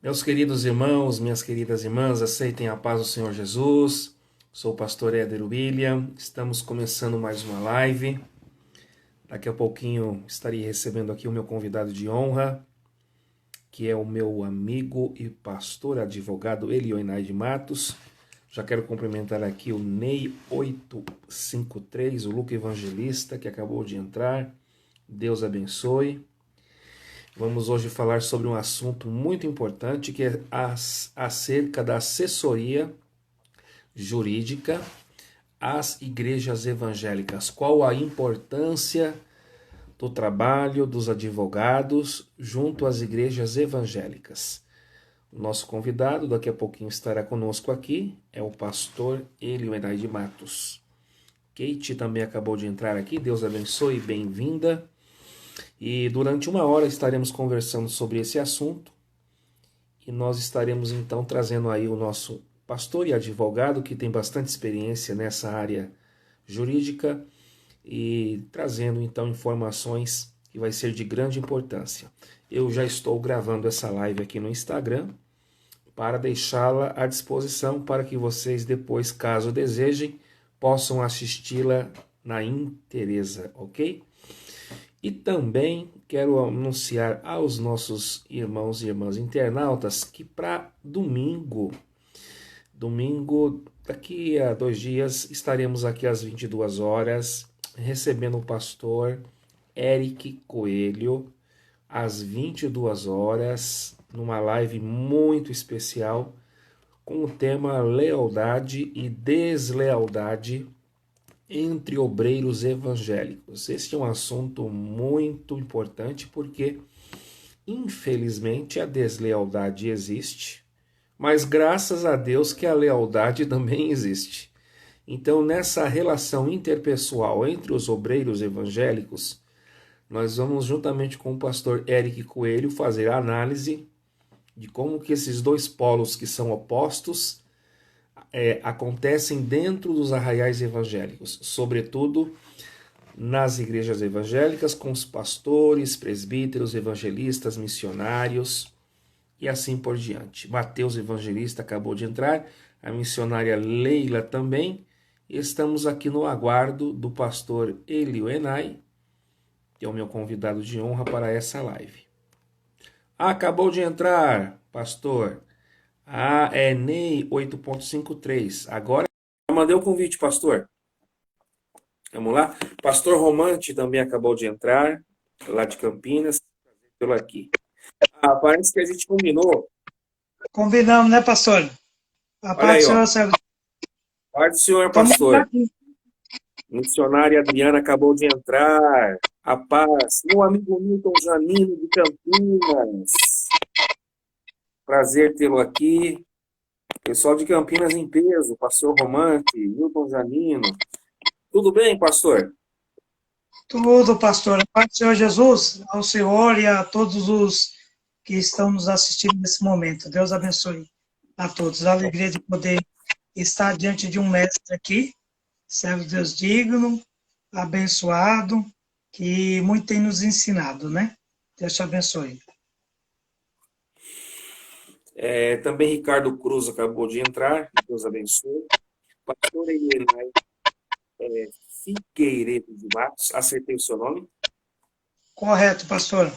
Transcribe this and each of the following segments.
Meus queridos irmãos, minhas queridas irmãs, aceitem a paz do Senhor Jesus. Sou o pastor Éder William. Estamos começando mais uma live. Daqui a pouquinho estarei recebendo aqui o meu convidado de honra, que é o meu amigo e pastor advogado Elioenay de Matos. Já quero cumprimentar aqui o Ney 853, o Luca Evangelista, que acabou de entrar. Deus abençoe. Vamos hoje falar sobre um assunto muito importante que é acerca da assessoria jurídica às igrejas evangélicas. Qual a importância do trabalho dos advogados junto às igrejas evangélicas? O nosso convidado daqui a pouquinho estará conosco aqui, é o pastor Elioenay de Matos. Kate também acabou de entrar aqui, Deus abençoe, bem-vinda. E durante uma hora estaremos conversando sobre esse assunto e nós estaremos então trazendo aí o nosso pastor e advogado que tem bastante experiência nessa área jurídica e trazendo então informações que vai ser de grande importância. Eu já estou gravando essa live aqui no Instagram para deixá-la à disposição para que vocês depois, caso desejem, possam assisti-la na inteireza, ok? E também quero anunciar aos nossos irmãos e irmãs internautas que para domingo, daqui a 2 dias, estaremos aqui às 22 horas, recebendo o pastor Eric Coelho, às 22 horas, numa live muito especial, com o tema Lealdade e Deslealdade entre obreiros evangélicos. Este é um assunto muito importante porque, infelizmente, a deslealdade existe, mas graças a Deus que a lealdade também existe. Então, nessa relação interpessoal entre os obreiros evangélicos, nós vamos, juntamente com o pastor Eric Coelho, fazer a análise de como que esses dois polos que são opostos acontecem dentro dos arraiais evangélicos, sobretudo nas igrejas evangélicas, com os pastores, presbíteros, evangelistas, missionários e assim por diante. Mateus Evangelista acabou de entrar, a missionária Leila também. E estamos aqui no aguardo do pastor Elioenay, que é o meu convidado de honra para essa live. Acabou de entrar, pastor. É Ney 8.53. Agora já mandei o convite, pastor. Vamos lá. Pastor Romante também acabou de entrar, lá de Campinas, pelo aqui. Parece que a gente combinou. Combinamos, né, pastor? A Olha paz aí, do ó. Senhor, servo. Paz do Senhor, Estamos pastor. aqui. Missionária Adriana acabou de entrar. A paz. Meu amigo Milton Janino de Campinas. Prazer tê-lo aqui. Pessoal de Campinas em peso. Pastor Romante, Milton Janino. Tudo bem, pastor? Tudo, pastor. A paz do Senhor Jesus, ao Senhor e a todos os que estão nos assistindo nesse momento. Deus abençoe a todos. A alegria de poder estar diante de um mestre aqui, servo de Deus digno, abençoado, que muito tem nos ensinado, né? Deus te abençoe. Também Ricardo Cruz acabou de entrar. Deus abençoe. Pastor Elienay Figueiredo de Matos. Acertei o seu nome? Correto, pastor.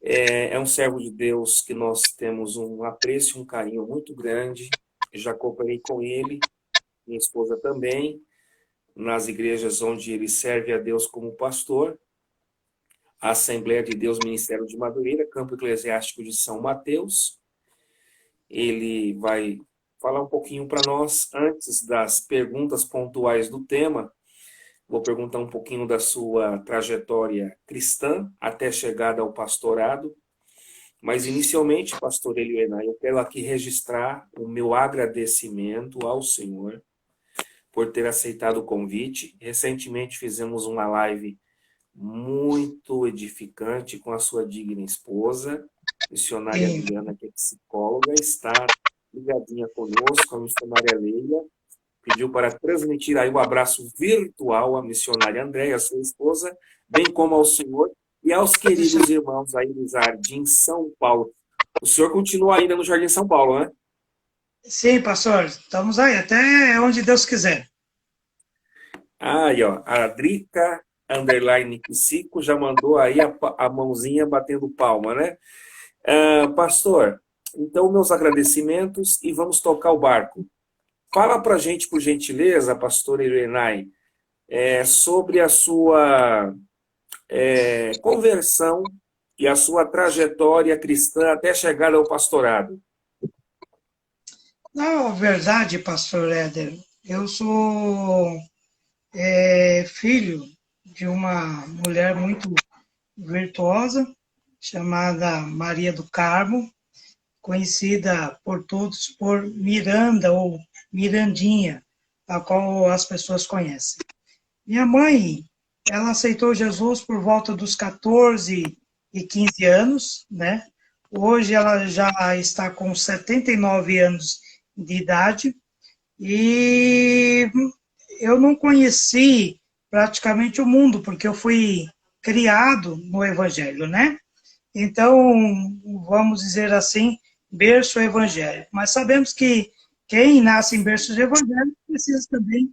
É um servo de Deus que nós temos um apreço, um carinho muito grande. Já cooperei com ele, minha esposa também, nas igrejas onde ele serve a Deus como pastor. A Assembleia de Deus Ministério de Madureira, Campo Eclesiástico de São Mateus. Ele vai falar um pouquinho para nós, antes das perguntas pontuais do tema. Vou perguntar um pouquinho da sua trajetória cristã até a chegada ao pastorado. Mas, inicialmente, pastor Eliana, eu quero aqui registrar o meu agradecimento ao Senhor por ter aceitado o convite. Recentemente fizemos uma live muito edificante com a sua digna esposa, missionária Sim. Adriana, que é psicóloga, está ligadinha conosco, a missionária Leila, pediu para transmitir aí o abraço virtual à missionária Andréia, sua esposa, bem como ao senhor e aos queridos irmãos aí do Jardim São Paulo. O senhor continua ainda no Jardim São Paulo, né? Sim, pastor, estamos aí, até onde Deus quiser. Aí, ó, a Drica underline Psico já mandou aí a mãozinha batendo palma, né? Pastor, então meus agradecimentos e vamos tocar o barco. Fala pra gente, por gentileza, pastor Irenai, sobre a sua conversão e a sua trajetória cristã até chegar ao pastorado. Na verdade, pastor Éder, eu sou filho de uma mulher muito virtuosa, chamada Maria do Carmo, conhecida por todos por Miranda ou Mirandinha, a qual as pessoas conhecem. Minha mãe, ela aceitou Jesus por volta dos 14 e 15 anos, né? Hoje ela já está com 79 anos de idade e eu não conheci praticamente o mundo, porque eu fui criado no Evangelho, né? Então, vamos dizer assim, berço evangélico. Mas sabemos que quem nasce em berço de evangelho precisa também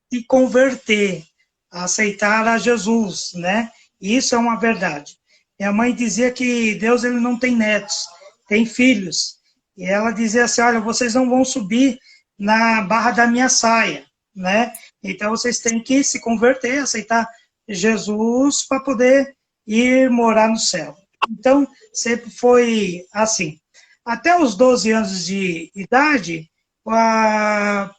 se converter, aceitar a Jesus, né? Isso é uma verdade. Minha mãe dizia que Deus ele não tem netos, tem filhos. E ela dizia assim, olha, vocês não vão subir na barra da minha saia, né? Então vocês têm que se converter, aceitar Jesus para poder ir morar no céu. Então, sempre foi assim. Até os 12 anos de idade,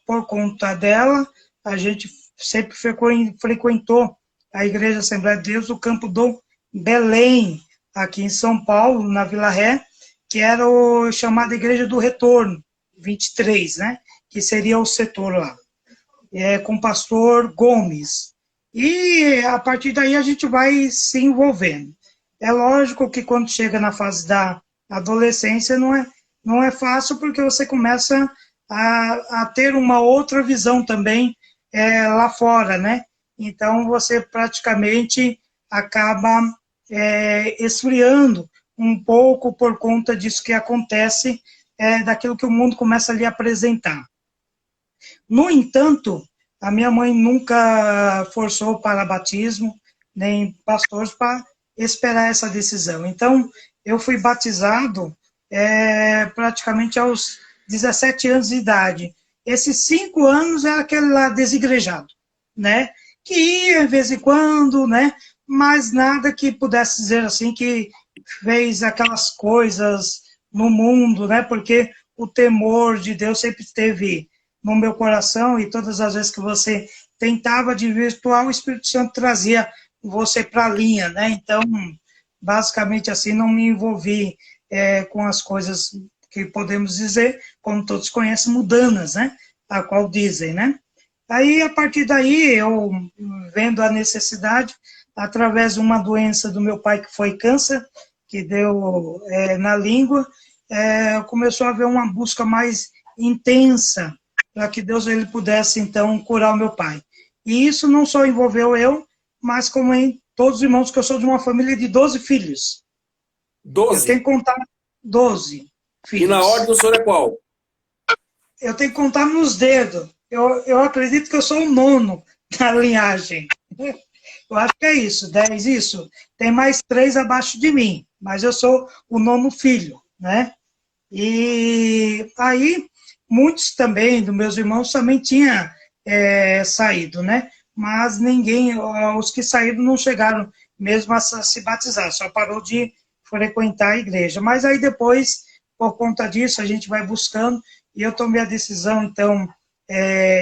por conta dela, a gente sempre frequentou a Igreja Assembleia de Deus do Campo do Belém, aqui em São Paulo, na Vila Ré, que era o chamada Igreja do Retorno, 23, né? Que seria o setor lá, com o pastor Gomes. E a partir daí a gente vai se envolvendo. É lógico que quando chega na fase da adolescência não é fácil, porque você começa a ter uma outra visão também lá fora, né? Então você praticamente acaba esfriando um pouco por conta disso que acontece, daquilo que o mundo começa a lhe apresentar. No entanto, a minha mãe nunca forçou para batismo, nem pastores para esperar essa decisão. Então, eu fui batizado praticamente aos 17 anos de idade. Esses 5 anos era aquele lá desigrejado, né? Que ia de vez em quando, né? Mas nada que pudesse dizer assim que fez aquelas coisas no mundo, né? Porque o temor de Deus sempre esteve no meu coração, e todas as vezes que você tentava desvirtuar, o Espírito Santo trazia você para a linha, né? Então, basicamente assim, não me envolvi com as coisas que podemos dizer, como todos conhecem, mudanas, né? A qual dizem, né? Aí, a partir daí, eu vendo a necessidade, através de uma doença do meu pai, que foi câncer, que deu na língua, começou a haver uma busca mais intensa para que Deus ele pudesse, então, curar o meu pai. E isso não só envolveu eu, mas como em todos os irmãos, que eu sou de uma família de 12 filhos. Eu 12. tenho que contar 12 E na ordem filhos. do senhor é qual? Eu tenho que contar nos dedos. Eu acredito que eu sou o nono da linhagem. Eu acho que é isso, 10 isso. Tem mais 3 abaixo de mim, mas eu sou o nono filho, né? E aí, muitos também, dos meus irmãos, também tinham saído, né? Mas ninguém, os que saíram não chegaram mesmo a se batizar, só parou de frequentar a igreja. Mas aí depois, por conta disso, a gente vai buscando, e eu tomei a decisão, então,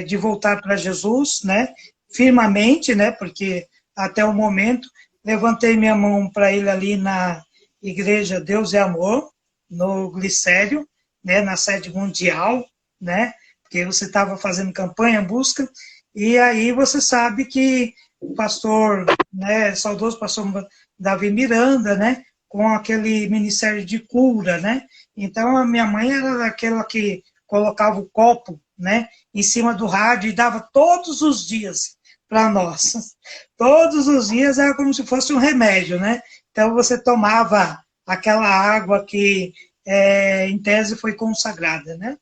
de voltar para Jesus, né? Firmemente, né? Porque até o momento, levantei minha mão para ele ali na igreja Deus é Amor, no Glicério, né, na sede mundial, né, porque você estava fazendo campanha, busca, e aí você sabe que o pastor, né, saudoso pastor Davi Miranda, né, com aquele ministério de cura, né, então a minha mãe era daquela que colocava o copo, né, em cima do rádio e dava todos os dias para nós. Todos os dias era como se fosse um remédio, né, então você tomava aquela água que em tese, foi consagrada, né?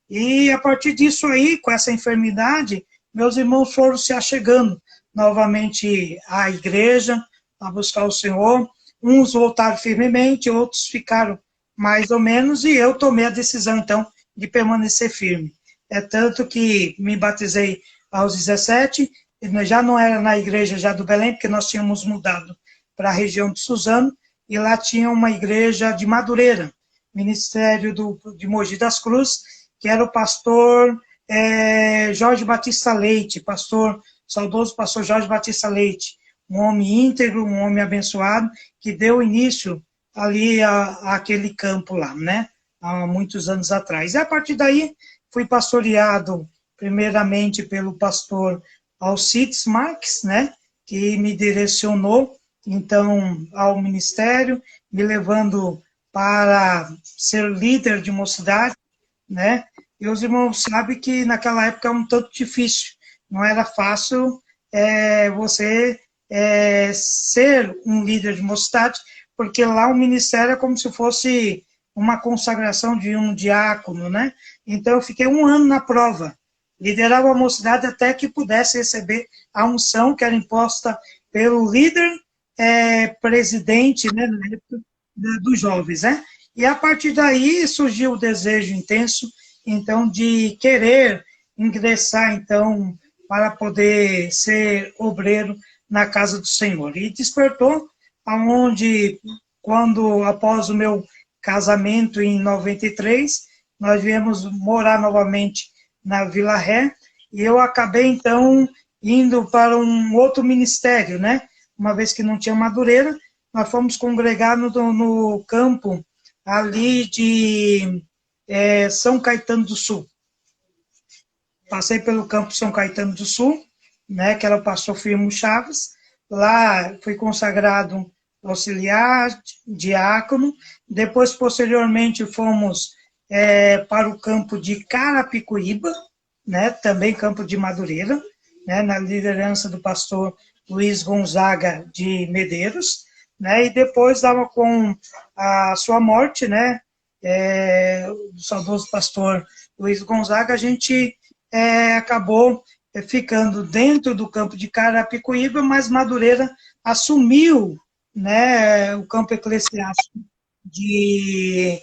E a partir disso aí, com essa enfermidade, meus irmãos foram se achegando novamente à igreja, a buscar o Senhor. Uns voltaram firmemente, outros ficaram mais ou menos, e eu tomei a decisão, então, de permanecer firme. É tanto que me batizei aos 17, já não era na igreja já do Belém, porque nós tínhamos mudado para a região de Suzano, e lá tinha uma igreja de Madureira, ministério de Mogi das Cruzes, que era o pastor Jorge Batista Leite, saudoso pastor Jorge Batista Leite, um homem íntegro, um homem abençoado, que deu início ali àquele campo lá, né? Há muitos anos atrás. E a partir daí, fui pastoreado primeiramente pelo pastor Alcides Marques, né? Que me direcionou, então, ao ministério, me levando para ser líder de mocidade, né? E os irmãos sabem que naquela época era um tanto difícil, não era fácil você ser um líder de mocidade, porque lá o ministério é como se fosse uma consagração de um diácono, né? Então eu fiquei um ano na prova, liderava a mocidade até que pudesse receber a unção que era imposta pelo líder presidente, né, dos jovens, né? E a partir daí surgiu o desejo intenso, então, de querer ingressar, então, para poder ser obreiro na casa do Senhor. E despertou aonde, quando, após o meu casamento em 93, nós viemos morar novamente na Vila Ré, e eu acabei, então, indo para um outro ministério, né? Uma vez que não tinha Madureira, nós fomos congregar no campo ali de São Caetano do Sul. Passei pelo campo São Caetano do Sul, né, que era o pastor Firmo Chaves. Lá fui consagrado auxiliar, diácono. Depois, posteriormente, fomos para o campo de Carapicuíba, né, também campo de Madureira, né, na liderança do pastor Luiz Gonzaga de Medeiros, né, e depois dava com a sua morte, né, do saudoso pastor Luiz Gonzaga, a gente acabou ficando dentro do campo de Carapicuíba, mas Madureira assumiu, né, o campo eclesiástico de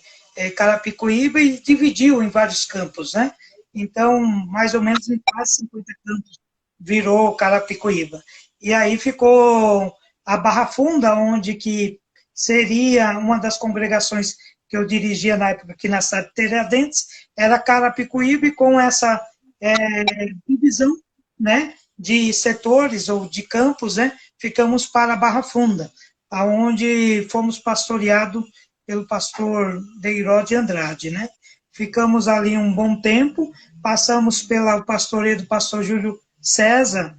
Carapicuíba e dividiu em vários campos, né? Então, mais ou menos em quase 50 campos virou Carapicuíba. E aí ficou a Barra Funda, onde que seria uma das congregações que eu dirigia na época aqui na cidade de Tiradentes, era Carapicuíba, com essa divisão, né, de setores ou de campos, né, ficamos para a Barra Funda, aonde fomos pastoreados pelo pastor Deiró de Andrade, né. Ficamos ali um bom tempo, passamos pelo pastoreio do pastor Júlio César,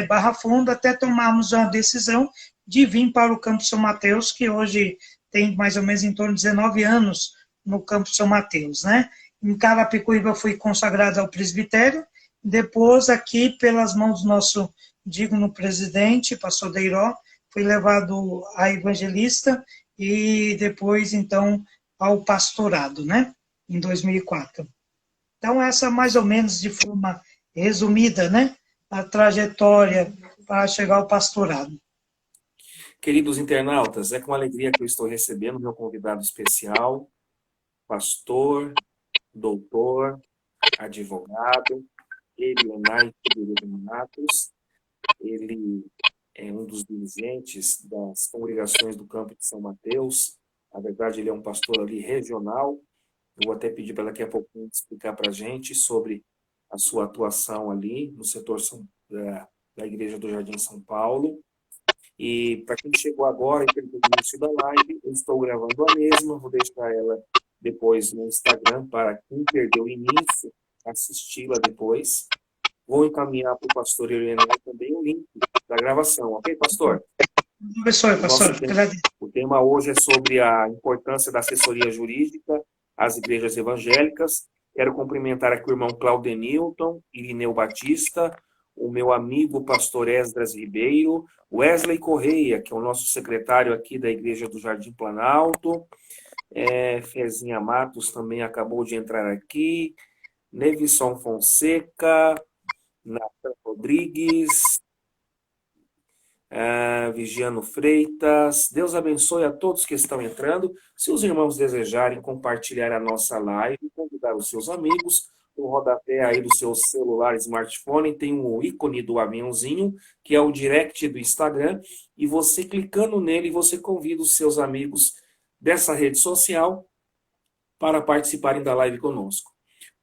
Barra Funda, até tomarmos a decisão de vir para o Campo São Mateus, que hoje tem mais ou menos em torno de 19 anos no Campo São Mateus, né. Em Carapicuíba fui consagrado ao presbitério, depois aqui, pelas mãos do nosso digno presidente, pastor Deiró, fui levado a evangelista e depois, então, ao pastorado, né, em 2004. Então, essa mais ou menos de forma resumida, né, a trajetória para chegar ao pastorado. Queridos internautas, é com alegria que eu estou recebendo meu convidado especial, pastor, doutor, advogado, Elionai Figueiredo Matos. Ele é um dos dirigentes das congregações do Campo de São Mateus. Na verdade, ele é um pastor ali regional. Eu vou até pedir para daqui a pouquinho explicar para a gente sobre a sua atuação ali no setor da Igreja do Jardim São Paulo. E para quem chegou agora e perdeu o início da live, eu estou gravando a mesma, vou deixar ela depois no Instagram para quem perdeu o início assisti-la depois. Vou encaminhar para o pastor Helena também o link da gravação, ok, pastor? Professor, O tema hoje é sobre a importância da assessoria jurídica às igrejas evangélicas. Quero cumprimentar aqui o irmão Claudenilton, Irineu Batista, o meu amigo pastor Esdras Ribeiro, Wesley Correia, que é o nosso secretário aqui da Igreja do Jardim Planalto, Fezinha Matos também acabou de entrar aqui. Nevisson Fonseca, Nathan Rodrigues, Vigiano Freitas. Deus abençoe a todos que estão entrando. Se os irmãos desejarem compartilhar a nossa live, convidar os seus amigos, no rodapé aí do seu celular, smartphone, tem o ícone do aviãozinho, que é o direct do Instagram, e você clicando nele, você convida os seus amigos dessa rede social para participarem da live conosco.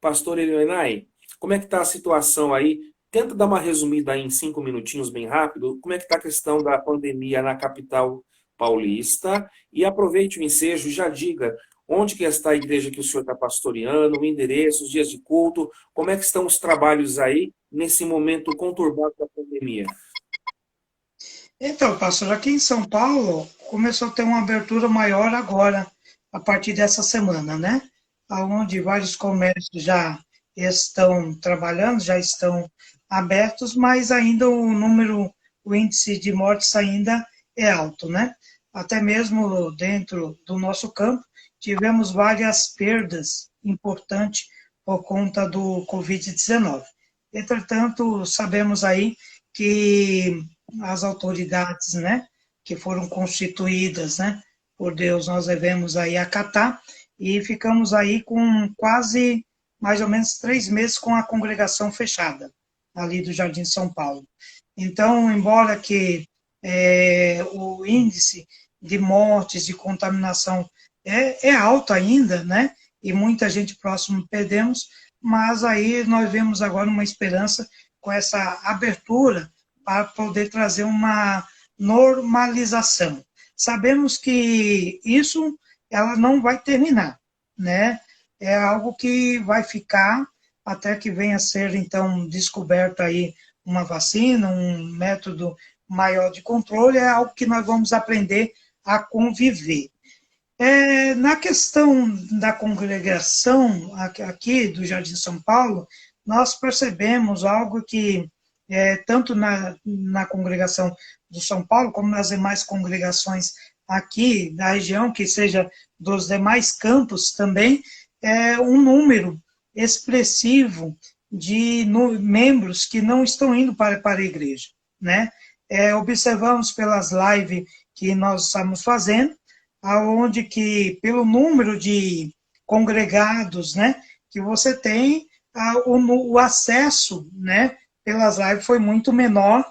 Pastor Elienay, como é que está a situação aí? Tenta dar uma resumida aí em 5 minutinhos, bem rápido. Como é que está a questão da pandemia na capital paulista? E aproveite o ensejo, já diga onde que está a igreja que o senhor está pastoreando, o endereço, os dias de culto, como é que estão os trabalhos aí nesse momento conturbado da pandemia? Então, pastor, aqui em São Paulo começou a ter uma abertura maior agora, a partir dessa semana, né? Onde vários comércios já estão trabalhando, já estão abertos, mas ainda o índice de mortes ainda é alto, né? Até mesmo dentro do nosso campo, tivemos várias perdas importantes por conta do Covid-19. Entretanto, sabemos aí que as autoridades, né, que foram constituídas, né, por Deus, nós devemos aí acatar, e ficamos aí com quase, mais ou menos 3 meses com a congregação fechada, ali do Jardim São Paulo. Então, embora que o índice de mortes, de contaminação é alto ainda, né, e muita gente próxima perdemos, mas aí nós vemos agora uma esperança com essa abertura para poder trazer uma normalização. Sabemos que isso ela não vai terminar, né? É algo que vai ficar até que venha a ser, então, descoberto aí uma vacina, um método maior de controle, é algo que nós vamos aprender a conviver. Na questão da congregação aqui do Jardim São Paulo, nós percebemos algo que, tanto na congregação do São Paulo, como nas demais congregações aqui da região, que seja dos demais campos também, um número expressivo de membros que não estão indo para a igreja, né? Observamos pelas lives que nós estamos fazendo, aonde que, pelo número de congregados, né, que você tem, o acesso, né, pelas lives foi muito menor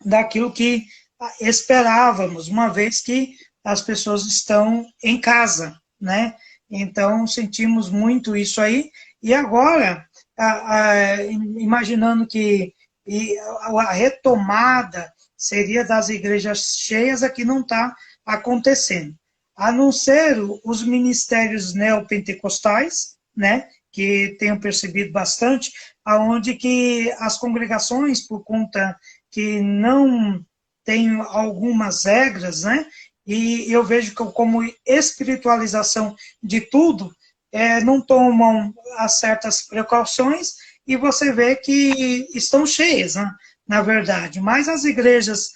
daquilo que esperávamos, uma vez que as pessoas estão em casa, né? Então, sentimos muito isso aí. E agora, imaginando que a retomada seria das igrejas cheias, aqui não está acontecendo. A não ser os ministérios neopentecostais, né, que tenho percebido bastante, aonde que as congregações, por conta que não tem algumas regras, né, e eu vejo que como espiritualização de tudo, não tomam as certas precauções, e você vê que estão cheias, né, na verdade. Mas as igrejas,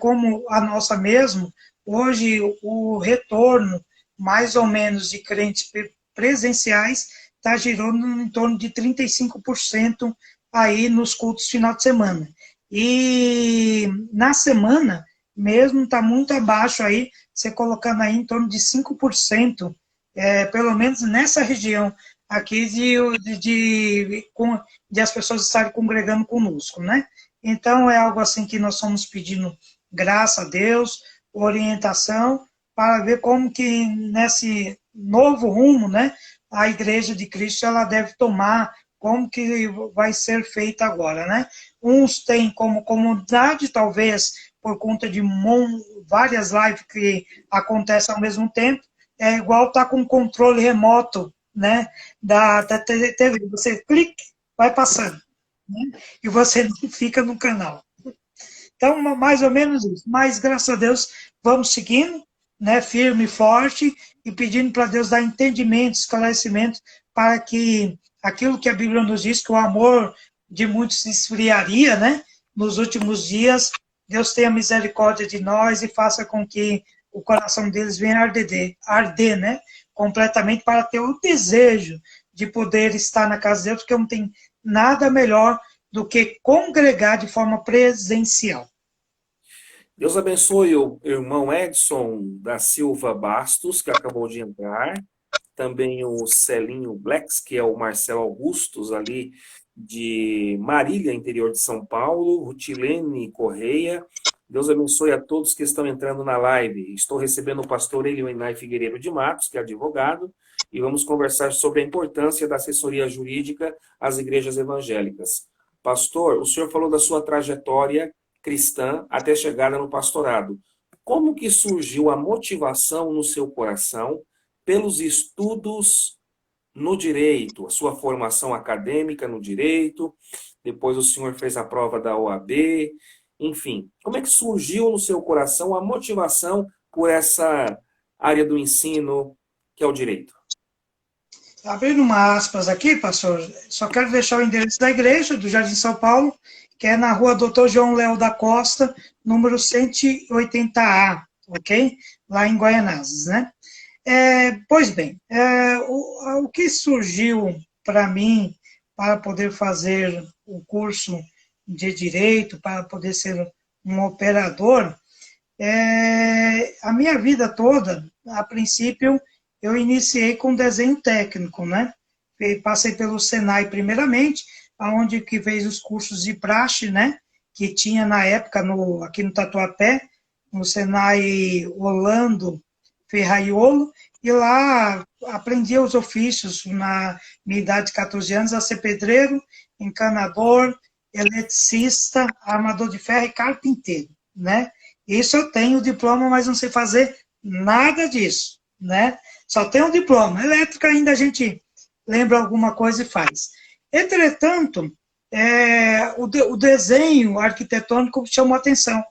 como a nossa mesmo, hoje o retorno, mais ou menos, de crentes presenciais está girando em torno de 35% aí nos cultos final de semana. E na semana mesmo está muito abaixo aí, você colocando aí em torno de 5%, pelo menos nessa região aqui de as pessoas estarem congregando conosco, né? Então é algo assim que nós estamos pedindo graça a Deus, orientação, para ver como que nesse novo rumo, né, a Igreja de Cristo ela deve tomar, como que vai ser feita agora, né? Uns têm como comunidade, talvez por conta de várias lives que acontecem ao mesmo tempo, é igual estar com controle remoto, né, da TV. Você clica, vai passando, né? E você não fica no canal. Então, mais ou menos isso. Mas, graças a Deus, vamos seguindo, né, firme e forte, e pedindo para Deus dar entendimento, esclarecimento, para que aquilo que a Bíblia nos diz, que o amor de muitos se esfriaria, né, nos últimos dias, Deus tenha misericórdia de nós e faça com que o coração deles vem arder, né? Completamente para ter o desejo de poder estar na casa de Deus, porque não tem nada melhor do que congregar de forma presencial. Deus abençoe o irmão Edson da Silva Bastos, que acabou de entrar. Também o Celinho Blex, que é o Marcelo Augustos, ali de Marília, interior de São Paulo. Rutilene Correia. Deus abençoe a todos que estão entrando na live. Estou recebendo o pastor Elionai Figueiredo de Matos, que é advogado, e vamos conversar sobre a importância da assessoria jurídica às igrejas evangélicas. Pastor, o senhor falou da sua trajetória cristã até chegada no pastorado. Como que surgiu a motivação no seu coração pelos estudos no direito, a sua formação acadêmica no direito, depois o senhor fez a prova da OAB, enfim, como é que surgiu no seu coração a motivação por essa área do ensino que é o direito? Abrindo uma aspas aqui, pastor, só quero deixar o endereço da igreja do Jardim São Paulo, que é na rua Doutor João Léo da Costa, número 180A, ok? Lá em Guaianazes, né? Pois bem, o que surgiu para mim para poder fazer o curso de Direito, para poder ser um operador, a minha vida toda, a princípio, eu iniciei com desenho técnico, né? Passei pelo Senai primeiramente, onde que fez os cursos de praxe, né? Que tinha na época aqui no Tatuapé, no Senai Orlando Ferraiolo, e lá aprendi os ofícios, na minha idade de 14 anos, a ser pedreiro, encanador, eletricista, armador de ferro e carpinteiro, né? Isso eu tenho diploma, mas não sei fazer nada disso, né? Só tenho diploma. Elétrica ainda a gente lembra alguma coisa e faz. Entretanto, o desenho arquitetônico chamou atenção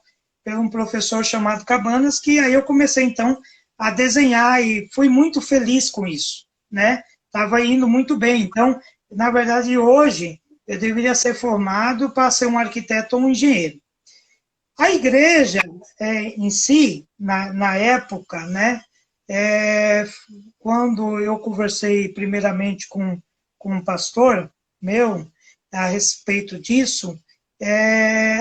por um professor chamado Cabanas, que aí eu comecei, então, a desenhar e fui muito feliz com isso, né? Estava indo muito bem. Então, na verdade, hoje, eu deveria ser formado para ser um arquiteto ou um engenheiro. A igreja em si, na época, né, quando eu conversei primeiramente com um pastor meu a respeito disso,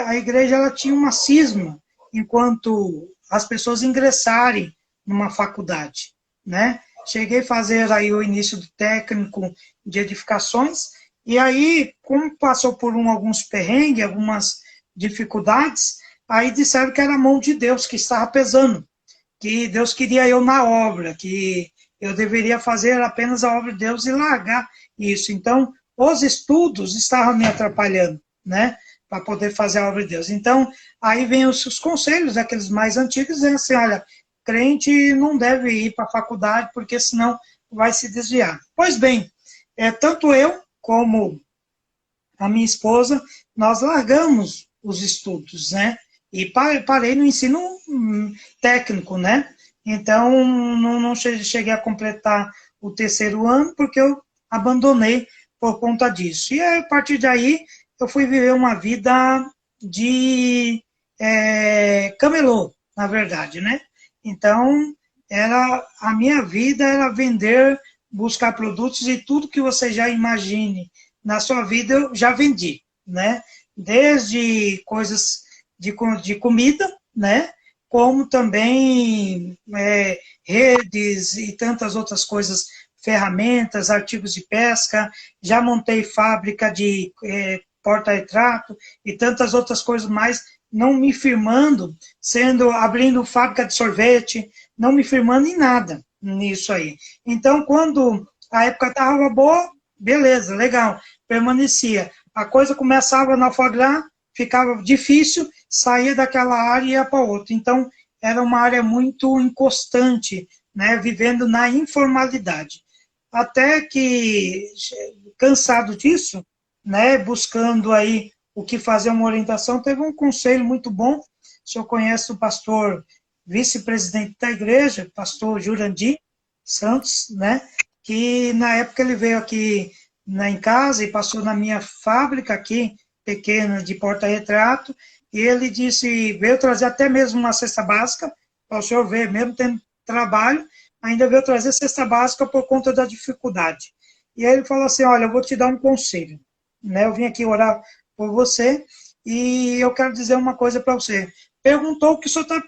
a igreja ela tinha uma cisma enquanto as pessoas ingressarem numa faculdade, né? Cheguei a fazer aí o início do técnico de edificações, e aí, como passou por alguns perrengues, algumas dificuldades, aí disseram que era a mão de Deus que estava pesando, que Deus queria eu na obra, que eu deveria fazer apenas a obra de Deus e largar isso. Então, os estudos estavam me atrapalhando, né, para poder fazer a obra de Deus. Então, aí vem os conselhos daqueles mais antigos, dizendo assim, olha, crente não deve ir para a faculdade, porque senão vai se desviar. Pois bem, tanto eu como a minha esposa, nós largamos os estudos, né? E parei no ensino técnico, né? Então, não cheguei a completar o terceiro ano, porque eu abandonei por conta disso. E a partir daí, eu fui viver uma vida de camelô, na verdade, né? Então, a minha vida era vender, buscar produtos e tudo que você já imagine na sua vida eu já vendi, né? Desde coisas de comida, né? Como também redes e tantas outras coisas, ferramentas, artigos de pesca, já montei fábrica de porta-retrato e tantas outras coisas mais, não me firmando, abrindo fábrica de sorvete, não me firmando em nada nisso aí. Então, quando a época estava boa, beleza, legal, permanecia. A coisa começava a naufragar, ficava difícil, saía daquela área e ia para outra. Então, era uma área muito inconstante, né, vivendo na informalidade. Até que, cansado disso, né, buscando aí o que fazer uma orientação, teve um conselho muito bom. O senhor conhece o pastor vice-presidente da igreja, pastor Jurandir Santos, né, que na época ele veio aqui em casa e passou na minha fábrica aqui, pequena, de porta-retrato, e ele disse, veio trazer até mesmo uma cesta básica para o senhor ver, mesmo tendo trabalho, ainda veio trazer cesta básica por conta da dificuldade. E aí ele falou assim, olha, eu vou te dar um conselho, né? Eu vim aqui orar por você e eu quero dizer uma coisa para você. Perguntou o que o senhor está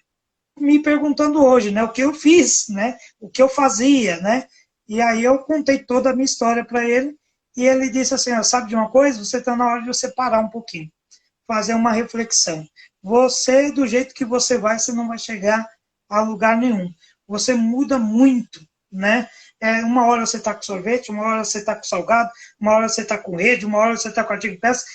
me perguntando hoje, né? O que eu fiz, né? O que eu fazia, né? E aí eu contei toda a minha história para ele e ele disse assim, ó, sabe de uma coisa? Você está na hora de você parar um pouquinho, fazer uma reflexão. Você, do jeito que você não vai chegar a lugar nenhum. Você muda muito, né? Uma hora você está com sorvete, uma hora você está com salgado, uma hora você está com rede, uma hora você está com artigo de peça,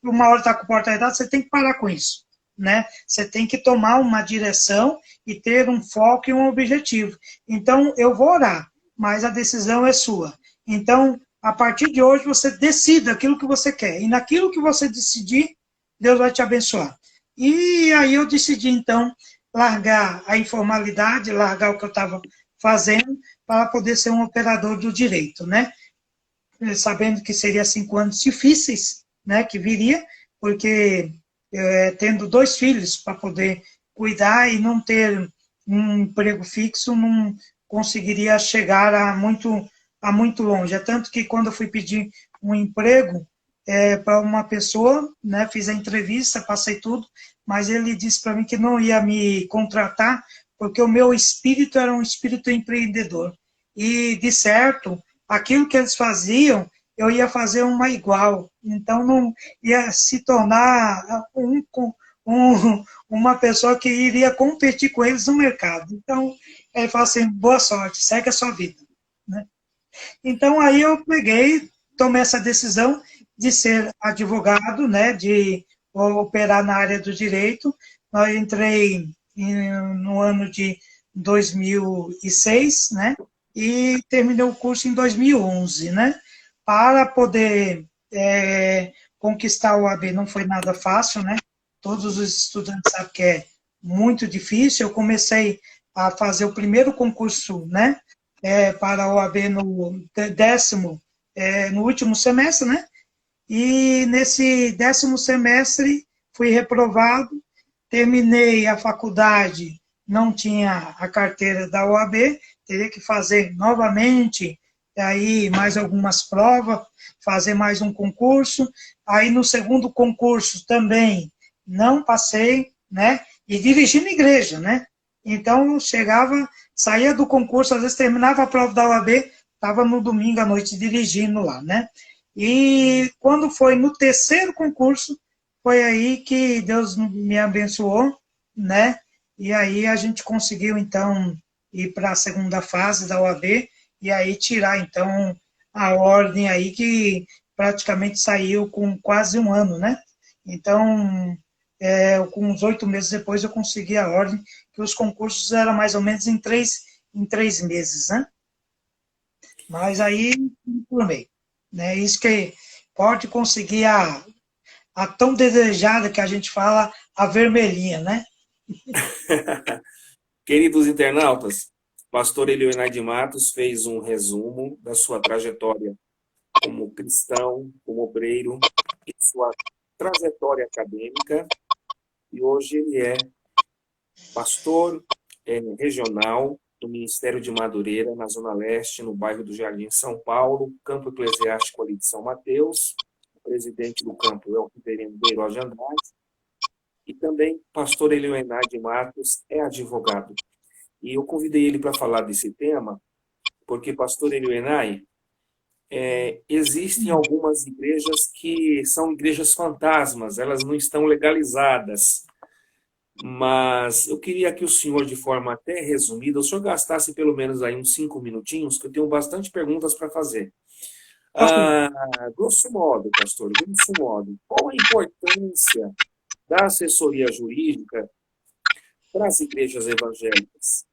uma hora está com porta-retrato, você tem que parar com isso, né? Você tem que tomar uma direção e ter um foco e um objetivo. Então, eu vou orar, mas a decisão é sua. Então, a partir de hoje, você decida aquilo que você quer. E naquilo que você decidir, Deus vai te abençoar. E aí eu decidi, então, largar a informalidade, largar o que eu estava fazendo, para poder ser um operador do direito, né? Sabendo que seria 5 anos difíceis, né, que viria, porque tendo 2 filhos para poder cuidar e não ter um emprego fixo, não conseguiria chegar a muito longe. É tanto que quando eu fui pedir um emprego para uma pessoa, né, fiz a entrevista, passei tudo, mas ele disse para mim que não ia me contratar, porque o meu espírito era um espírito empreendedor. E, de certo, aquilo que eles faziam, eu ia fazer uma igual. Então, não ia se tornar uma pessoa que iria competir com eles no mercado. Então, ele falou assim, boa sorte, segue a sua vida. Né? Então, aí eu peguei, tomei essa decisão de ser advogado, né, de operar na área do direito. Eu entrei no ano de 2006, né, e terminei o curso em 2011, né, para poder conquistar o OAB não foi nada fácil, né, todos os estudantes sabem que é muito difícil. Eu comecei a fazer o primeiro concurso, né, para a OAB no no último semestre, né? E nesse 10º semestre fui reprovado, terminei a faculdade, não tinha a carteira da OAB, teria que fazer novamente aí mais algumas provas, fazer mais um concurso. Aí no segundo concurso também não passei, né? E dirigindo igreja, né? Então chegava, saía do concurso, às vezes terminava a prova da OAB, estava no domingo à noite dirigindo lá, né? E quando foi no 3º concurso, foi aí que Deus me abençoou, né? E aí a gente conseguiu, então, ir para a segunda fase da OAB e aí tirar, então, a ordem aí que praticamente saiu com quase um ano, né? Então, com uns 8 meses depois eu consegui a ordem, que os concursos eram mais ou menos em três meses, né? Mas aí, formei. Né? Isso que pode conseguir a tão desejada que a gente fala, a vermelhinha, né? Queridos internautas, pastor Elioenay de Matos fez um resumo da sua trajetória como cristão, como obreiro, e sua trajetória acadêmica, e hoje ele é pastor regional do Ministério de Madureira, na Zona Leste, no bairro do Jardim São Paulo, campo eclesiástico ali de São Mateus. O presidente do campo é o reverendo Beiroz de Andrade. E também pastor Elioenay de Matos é advogado. E eu convidei ele para falar desse tema, porque pastor Elioenay, existem algumas igrejas que são igrejas fantasmas, elas não estão legalizadas. Mas eu queria que o senhor, de forma até resumida, o senhor gastasse pelo menos aí uns 5 minutinhos, que eu tenho bastante perguntas para fazer. Grosso modo, pastor, grosso modo, qual a importância da assessoria jurídica para as igrejas evangélicas?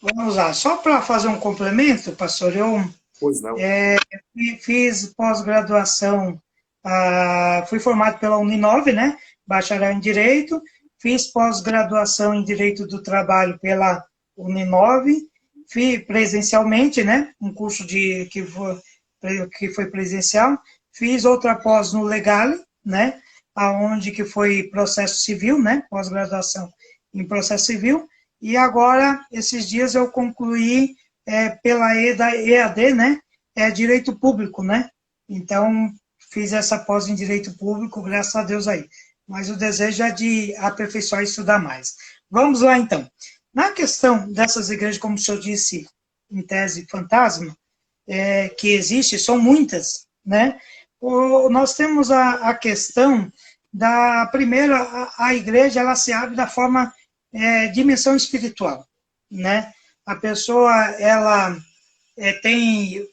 Vamos lá, só para fazer um complemento, pastor, eu Pois não. fiz pós-graduação, fui formado pela Uninove, né? Bacharel em Direito, fiz pós-graduação em Direito do Trabalho pela Uninove, fiz presencialmente, né? Um curso que foi presencial, fiz outra pós no Legale, né? Aonde que foi processo civil, né? Pós-graduação em processo civil, e agora, esses dias, eu concluí pela EAD, né? Direito Público, né? Então, fiz essa pós em Direito Público, graças a Deus aí. Mas o desejo é de aperfeiçoar e estudar mais. Vamos lá, então. Na questão dessas igrejas, como o senhor disse, em tese fantasma, que existe, são muitas, né? Nós temos a questão da primeira, a igreja, ela se abre da forma dimensão espiritual, né? A pessoa, ela tem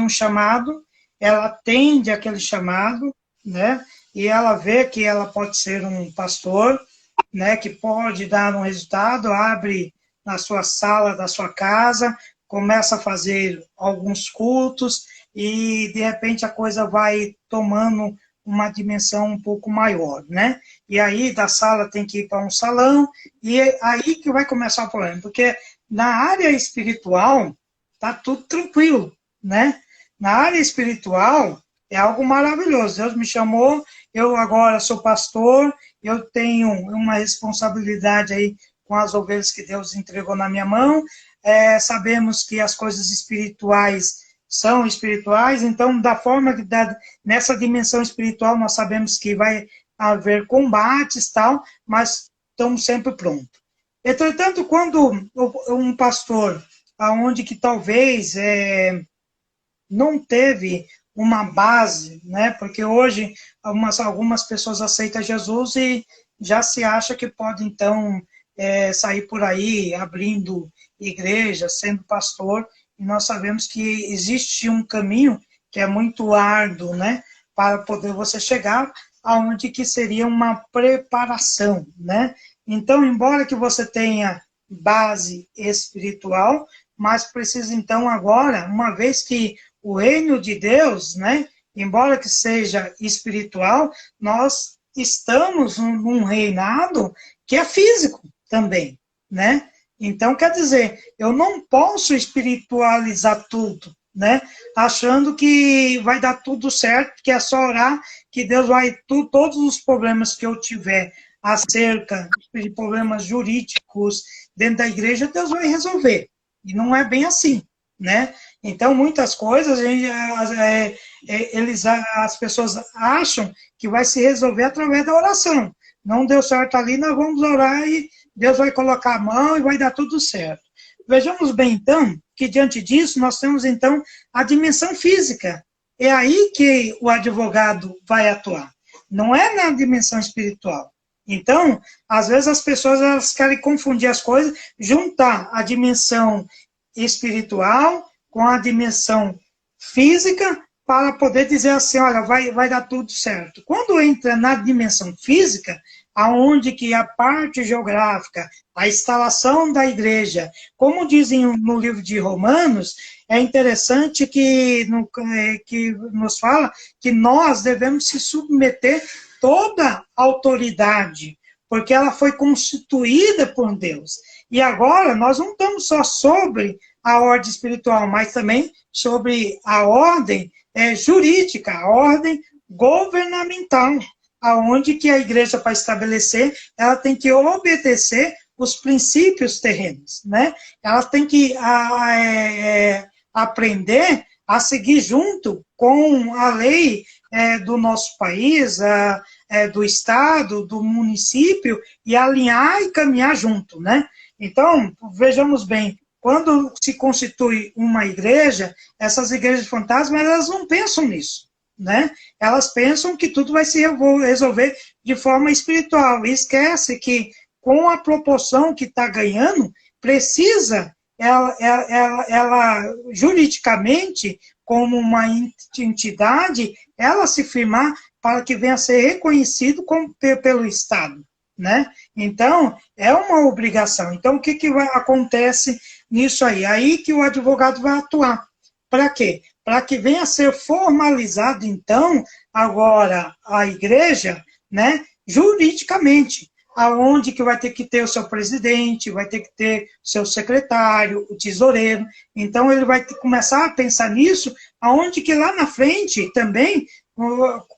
um chamado, ela atende aquele chamado, né? E ela vê que ela pode ser um pastor, né? Que pode dar um resultado, abre na sua sala da sua casa, começa a fazer alguns cultos e de repente a coisa vai tomando uma dimensão um pouco maior, né? E aí da sala tem que ir para um salão e é aí que vai começar o problema, porque na área espiritual tá tudo tranquilo, né? Na área espiritual é algo maravilhoso. Deus me chamou, eu agora sou pastor, eu tenho uma responsabilidade aí com as ovelhas que Deus entregou na minha mão. Sabemos que as coisas espirituais são espirituais, então da forma que nessa dimensão espiritual nós sabemos que vai haver combates tal, mas estamos sempre prontos. Entretanto, quando um pastor aonde que talvez não teve uma base, né? Porque hoje algumas pessoas aceitam Jesus e já se acha que pode, então, sair por aí abrindo igreja, sendo pastor, e nós sabemos que existe um caminho que é muito árduo, né? Para poder você chegar aonde que seria uma preparação, né? Então, embora que você tenha base espiritual, mas precisa então agora, uma vez que o reino de Deus, né, embora que seja espiritual, nós estamos num reinado que é físico também, né? Então, quer dizer, eu não posso espiritualizar tudo, né? Achando que vai dar tudo certo, que é só orar, que Deus vai, todos os problemas que eu tiver acerca de problemas jurídicos dentro da igreja, Deus vai resolver. E não é bem assim, né? Então, muitas coisas, as pessoas acham que vai se resolver através da oração. Não deu certo ali, nós vamos orar e Deus vai colocar a mão e vai dar tudo certo. Vejamos bem, então, que diante disso nós temos, então, a dimensão física. É aí que o advogado vai atuar. Não é na dimensão espiritual. Então, às vezes as pessoas elas querem confundir as coisas, juntar a dimensão espiritual com a dimensão física para poder dizer assim, olha, vai dar tudo certo. Quando entra na dimensão física, aonde que a parte geográfica, a instalação da igreja, como dizem no livro de Romanos, é interessante que nos fala que nós devemos se submeter toda autoridade, porque ela foi constituída por Deus. E agora nós não estamos só sobre a ordem espiritual, mas também sobre a ordem jurídica, a ordem governamental, aonde que a igreja, para estabelecer, ela tem que obedecer os princípios terrenos, né? Ela tem que aprender a seguir junto com a lei do nosso país, do estado, do município, e alinhar e caminhar junto, né? Então, vejamos bem, quando se constitui uma igreja, essas igrejas fantasmas, elas não pensam nisso, né? Elas pensam que tudo vai se resolver de forma espiritual, e esquece que com a proporção que está ganhando, precisa ela juridicamente, como uma entidade, ela se firmar para que venha a ser reconhecido pelo Estado, né? Então, é uma obrigação. Então, o que acontece nisso aí? Aí que o advogado vai atuar. Para quê? Para que venha a ser formalizado, então, agora a igreja, né, juridicamente, aonde que vai ter que ter o seu presidente, vai ter que ter o seu secretário, o tesoureiro. Então, ele vai começar a pensar nisso, aonde que lá na frente também,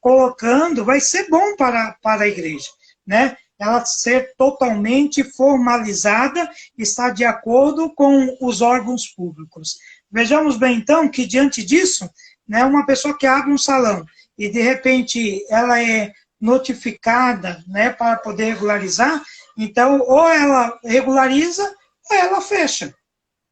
colocando, vai ser bom para a igreja, né? ela ser totalmente formalizada, está de acordo com os órgãos públicos. Vejamos bem, então, que diante disso, né, uma pessoa que abre um salão e, de repente, ela é notificada, né, para poder regularizar, então, ou ela regulariza, ou ela fecha,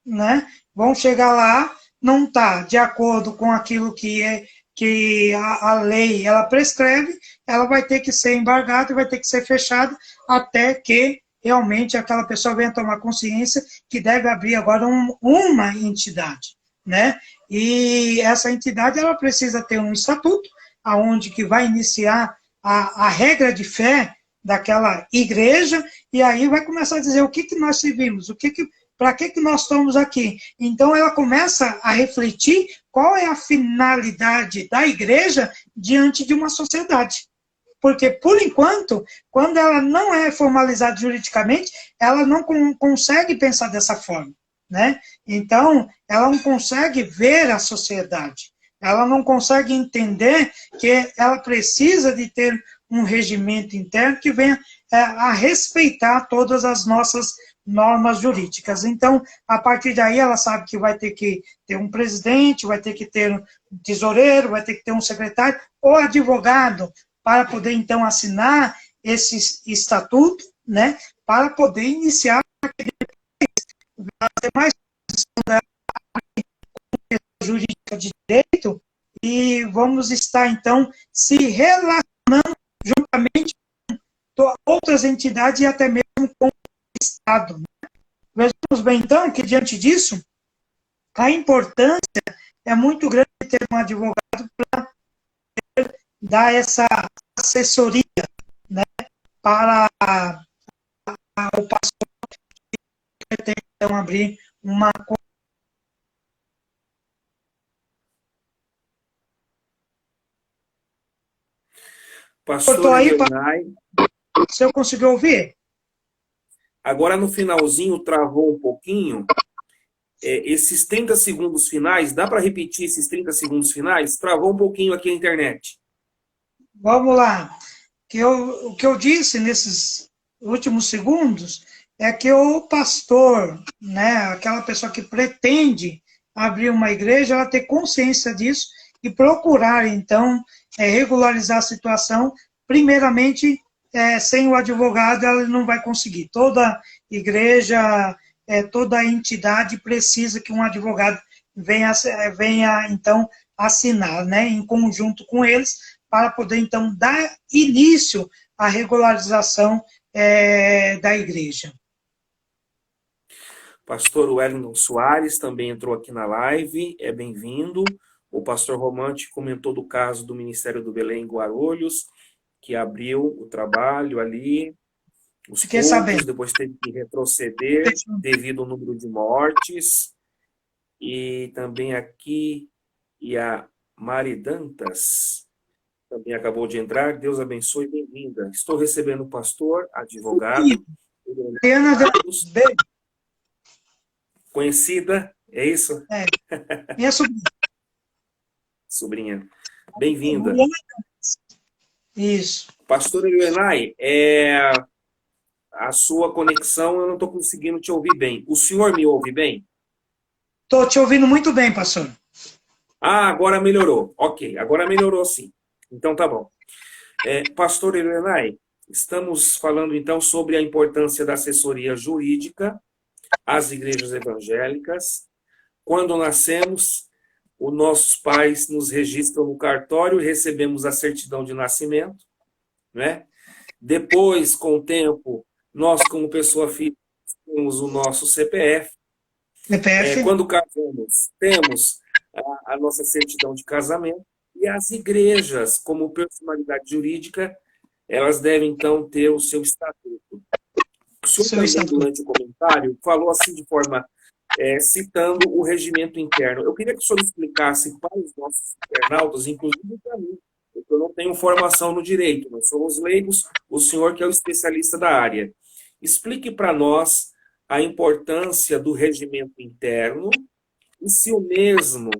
né? Vão chegar lá, não está de acordo com aquilo que a lei ela prescreve, ela vai ter que ser embargada e vai ter que ser fechada até que realmente aquela pessoa venha tomar consciência que deve abrir agora uma entidade, né? E essa entidade ela precisa ter um estatuto aonde que vai iniciar a regra de fé daquela igreja e aí vai começar a dizer o que nós servimos, para que nós estamos aqui. Então ela começa a refletir qual é a finalidade da igreja diante de uma sociedade. Porque, por enquanto, quando ela não é formalizada juridicamente, ela não consegue pensar dessa forma, né? Então, ela não consegue ver a sociedade, ela não consegue entender que ela precisa de ter um regimento interno que venha a respeitar todas as nossas normas jurídicas. Então, a partir daí, ela sabe que vai ter que ter um presidente, vai ter que ter um tesoureiro, vai ter que ter um secretário ou advogado para poder, então, assinar esse estatuto, né, para poder iniciar as demais da jurídica de direito e vamos estar, então, se relacionando juntamente com outras entidades e até mesmo com o Estado. Vejamos bem, então, que diante disso, a importância é muito grande ter um advogado para dar essa assessoria, né, para o pastor que pretende, então, abrir uma... Cortou Pastor aí, Elionai, se eu conseguir ouvir? agora no finalzinho travou um pouquinho. Esses 30 segundos finais, dá para repetir esses 30 segundos finais? Travou um pouquinho aqui a internet. Vamos lá. O que eu disse nesses últimos segundos é que o pastor, né, aquela pessoa que pretende abrir uma igreja, ela ter consciência disso e procurar, então, regularizar a situação. Primeiramente, sem o advogado, ela não vai conseguir. Toda igreja, toda entidade precisa que um advogado venha então, assinar, né, em conjunto com eles, para poder, então, dar início à regularização da igreja. Pastor Wellington Soares também entrou aqui na live, é bem-vindo. O pastor Romante comentou do caso do Ministério do Belém em Guarulhos, que abriu o trabalho ali, os Fiquei cultos, sabendo. depois teve que retroceder devido ao número de mortes. E também aqui, e a Mari Dantas também acabou de entrar. Deus abençoe, bem-vinda. Estou recebendo o pastor, advogado, Mariana Carlos, conhecida, é isso? minha sobrinha. Sobrinha. Bem-vinda. Isso. Pastor Elionai, a sua conexão eu não estou conseguindo te ouvir bem. O senhor me ouve bem? Estou te ouvindo muito bem, pastor. Ah, agora melhorou. Ok, agora melhorou sim. Então tá bom. Pastor Elionai, estamos falando então sobre a importância da assessoria jurídica às igrejas evangélicas. Quando nascemos, os nossos pais nos registram no cartório e recebemos a certidão de nascimento, né? Depois, com o tempo, nós, como pessoa física, temos o nosso CPF. CPF? Quando casamos, temos a nossa certidão de casamento. E as igrejas, como personalidade jurídica, elas devem, então, ter o seu estatuto. O senhor também, durante o comentário, falou assim de forma, citando o regimento interno. Eu queria que o senhor explicasse para os nossos internautas, inclusive para mim, porque eu não tenho formação no direito, nós somos leigos, o senhor que é o especialista da área. Explique para nós a importância do regimento interno e se o mesmo,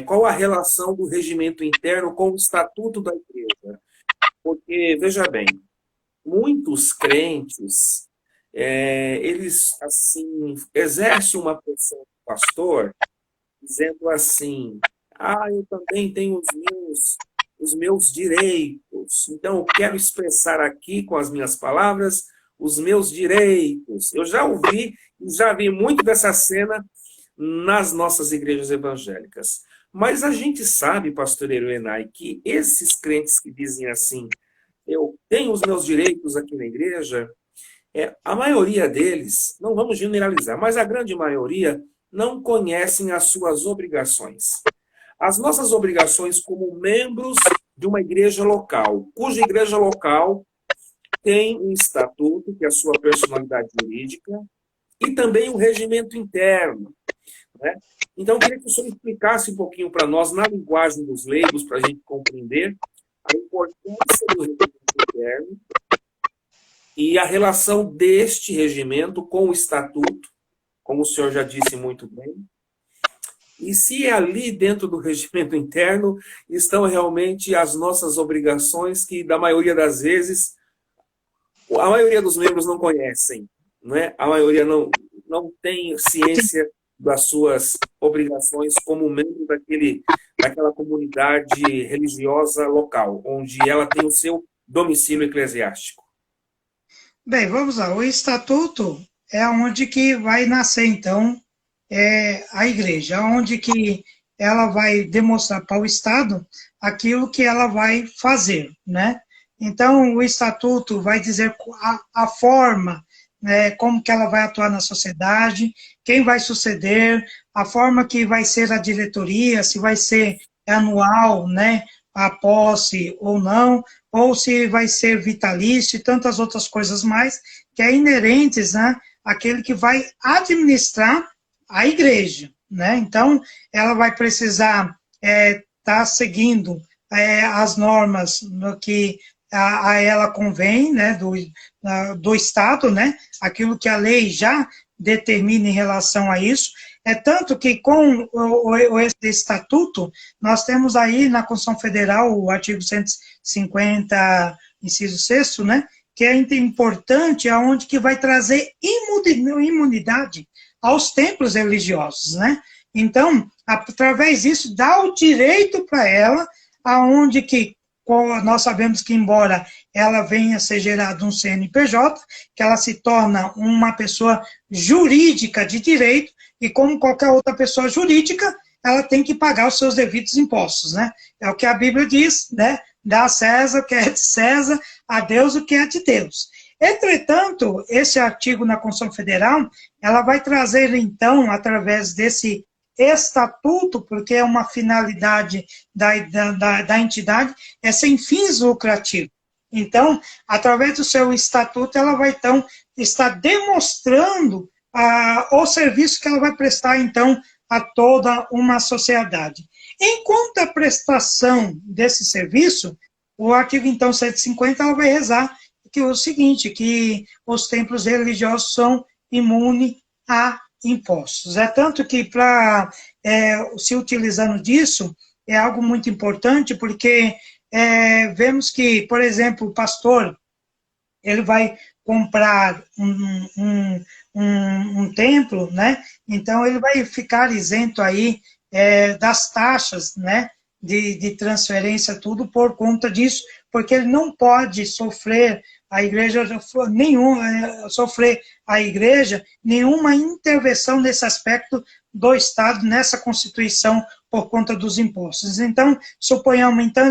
qual a relação do regimento interno com o estatuto da igreja. Porque, veja bem, muitos crentes, eles, assim, exercem uma pressão do pastor, dizendo assim, eu também tenho os meus direitos, então eu quero expressar aqui com as minhas palavras os meus direitos. Eu já ouvi e já vi muito dessa cena nas nossas igrejas evangélicas. Mas a gente sabe, pastor Eruenai, que esses crentes que dizem assim, eu tenho os meus direitos aqui na igreja, a maioria deles, não vamos generalizar, mas a grande maioria não conhecem as suas obrigações. As nossas obrigações como membros de uma igreja local, cuja igreja local tem um estatuto, que é a sua personalidade jurídica, e também um regimento interno, né? Então, eu queria que o senhor explicasse um pouquinho para nós, na linguagem dos leigos, para a gente compreender a importância do regimento interno e a relação deste regimento com o estatuto, como o senhor já disse muito bem, e se ali dentro do regimento interno estão realmente as nossas obrigações que, da maioria das vezes, a maioria dos membros não conhecem, né? A maioria não tem ciência das suas obrigações como membro daquela comunidade religiosa local, onde ela tem o seu domicílio eclesiástico. Bem, vamos lá. O estatuto é onde que vai nascer, então, a igreja, onde que ela vai demonstrar para o Estado aquilo que ela vai fazer, né? Então, o estatuto vai dizer a forma, né, como que ela vai atuar na sociedade, quem vai suceder, a forma que vai ser a diretoria, se vai ser anual, né, a posse ou não, ou se vai ser vitalício e tantas outras coisas mais, que é inerentes, né, àquele que vai administrar a igreja, né? Então, ela vai precisar estar seguindo as normas no que a ela convém, né, do Estado, né, aquilo que a lei já determina em relação a isso. É tanto que com esse estatuto, nós temos aí na Constituição Federal o artigo 150, inciso 6º, né, que é importante, aonde que vai trazer imunidade aos templos religiosos, né? Então, através disso, dá o direito para ela, aonde que nós sabemos que, embora ela venha a ser gerada um CNPJ, que ela se torna uma pessoa jurídica de direito, e como qualquer outra pessoa jurídica, ela tem que pagar os seus devidos impostos, né? É o que a Bíblia diz, né? Dá a César o que é de César, a Deus o que é de Deus. Entretanto, esse artigo na Constituição Federal, ela vai trazer, então, através desse estatuto, porque é uma finalidade da entidade, é sem fins lucrativos. Então, através do seu estatuto, ela vai, então, estar demonstrando o serviço que ela vai prestar, então, a toda uma sociedade. Enquanto a prestação desse serviço, o artigo, então, 150, ela vai rezar que o seguinte, que os templos religiosos são imunes a impostos. É tanto que, se utilizando disso, é algo muito importante, porque vemos que, por exemplo, o pastor, ele vai comprar um templo, né? Então, ele vai ficar isento aí das taxas, né? De transferência, tudo por conta disso, porque ele não pode sofrer nenhuma intervenção nesse aspecto do Estado, nessa Constituição, por conta dos impostos. Então, suponhamos, então,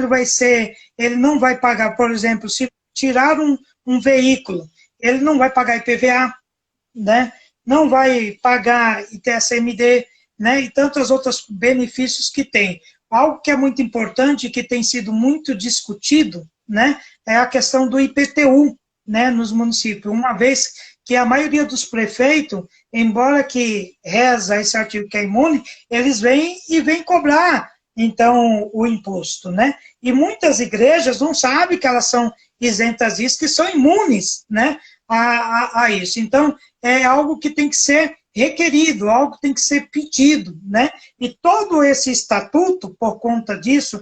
ele não vai pagar, por exemplo, se tirar um veículo, ele não vai pagar IPVA, né? Não vai pagar ITSMD, né? E tantos outros benefícios que tem. Algo que é muito importante, que tem sido muito discutido, né, é a questão do IPTU, né, nos municípios, uma vez que a maioria dos prefeitos, embora que reza esse artigo que é imune, eles vêm cobrar, então, o imposto, né, e muitas igrejas não sabem que elas são isentas disso, que são imunes, né, a isso. Então, é algo que tem que ser requerido, algo que tem que ser pedido, né? E todo esse estatuto, por conta disso,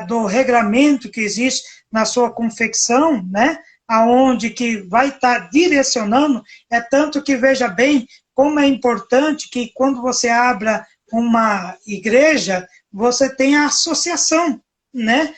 do regramento que existe na sua confecção, né? aonde que vai estar direcionando, é tanto que veja bem como é importante que quando você abra uma igreja, você tenha associação, né?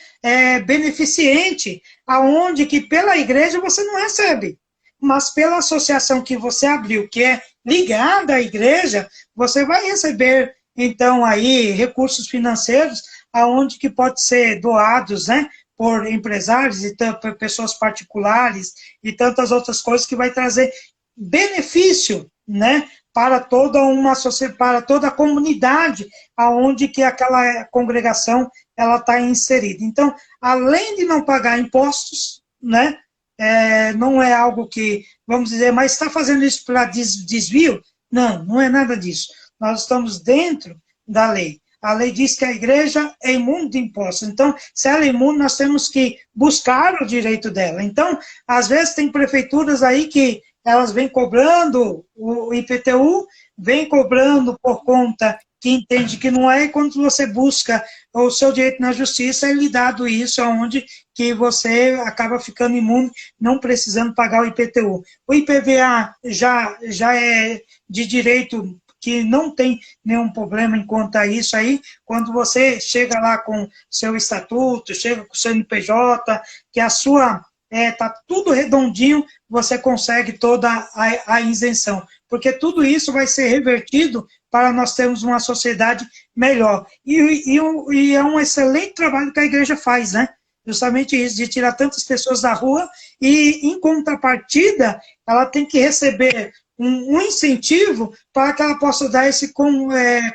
Beneficente, aonde que pela igreja você não recebe, mas pela associação que você abriu, que é ligada à igreja, você vai receber, então, aí, recursos financeiros, aonde que pode ser doados, né, por empresários e por pessoas particulares e tantas outras coisas que vai trazer benefício, né, para toda uma sociedade, para toda a comunidade aonde que aquela congregação ela está inserida. Então, além de não pagar impostos, né, não é algo que, vamos dizer, mas está fazendo isso para desvio? Não, não é nada disso. Nós estamos dentro da lei. A lei diz que a igreja é imune de impostos. Então, se ela é imune, nós temos que buscar o direito dela. Então, às vezes tem prefeituras aí que elas vêm cobrando o IPTU, vêm cobrando por conta que entende que não é, e quando você busca o seu direito na justiça, é lhe dado isso, onde que você acaba ficando imune, não precisando pagar o IPTU. O IPVA já é de direito que não tem nenhum problema em quanto a isso aí, quando você chega lá com seu estatuto, chega com o seu NPJ, que a sua está tudo redondinho, você consegue toda a isenção, porque tudo isso vai ser revertido para nós termos uma sociedade melhor. E é um excelente trabalho que a igreja faz, né? Justamente isso, de tirar tantas pessoas da rua e, em contrapartida, ela tem que receber um incentivo para que ela possa dar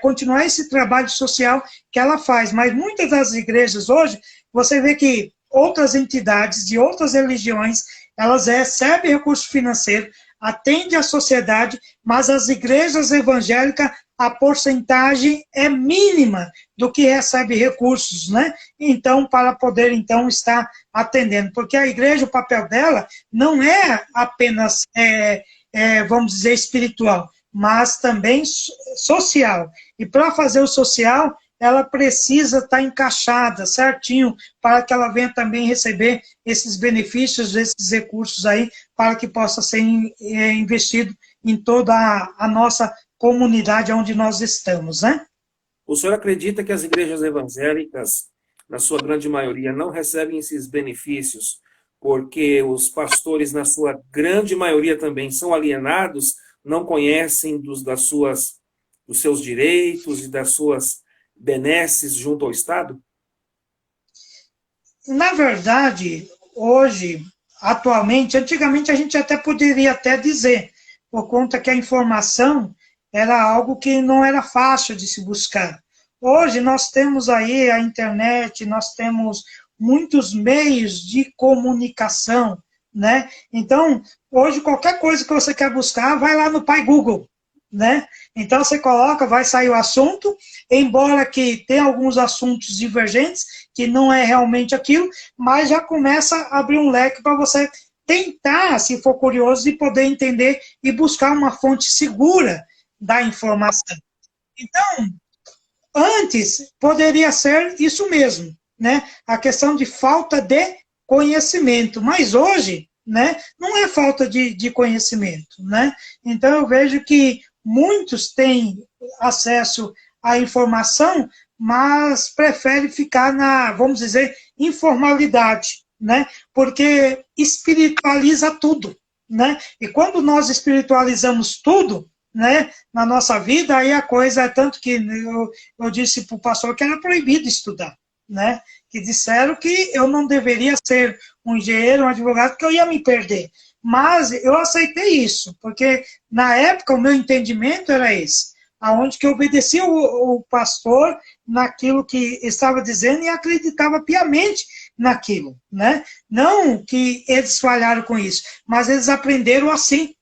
continuar esse trabalho social que ela faz. Mas muitas das igrejas hoje, você vê que outras entidades de outras religiões, elas recebem recurso financeiro, atendem a sociedade, mas as igrejas evangélicas, a porcentagem é mínima do que recebe recursos, né? Então, para poder, então, estar atendendo. Porque a igreja, o papel dela não é apenas, vamos dizer, espiritual, mas também social. E para fazer o social, ela precisa estar encaixada certinho para que ela venha também receber esses benefícios, esses recursos aí, para que possa ser investido em toda a nossa comunidade onde nós estamos, né? O senhor acredita que as igrejas evangélicas, na sua grande maioria, não recebem esses benefícios porque os pastores, na sua grande maioria, também são alienados, não conhecem dos seus direitos e das suas benesses junto ao Estado? Na verdade, hoje, atualmente, antigamente a gente até poderia até dizer, por conta que a informação era algo que não era fácil de se buscar. Hoje nós temos aí a internet, nós temos muitos meios de comunicação, né? Então, hoje qualquer coisa que você quer buscar, vai lá no Pai Google, né? Então você coloca, vai sair o assunto, embora que tenha alguns assuntos divergentes, que não é realmente aquilo, mas já começa a abrir um leque para você tentar, se for curioso, e poder entender e buscar uma fonte segura da informação. Então, antes poderia ser isso mesmo, né? A questão de falta de conhecimento, mas hoje, né, não é falta de conhecimento, né? Então eu vejo que muitos têm acesso à informação, mas preferem ficar na, vamos dizer, informalidade, né? Porque espiritualiza tudo, né? E quando nós espiritualizamos tudo, né, na nossa vida, aí a coisa é tanto que eu disse para o pastor que era proibido estudar, né? Que disseram que eu não deveria ser um engenheiro, um advogado, porque eu ia me perder. Mas eu aceitei isso, porque na época o meu entendimento era esse, aonde que eu obedecia o pastor naquilo que estava dizendo e acreditava piamente naquilo, né? Não que eles falharam com isso, mas eles aprenderam assim.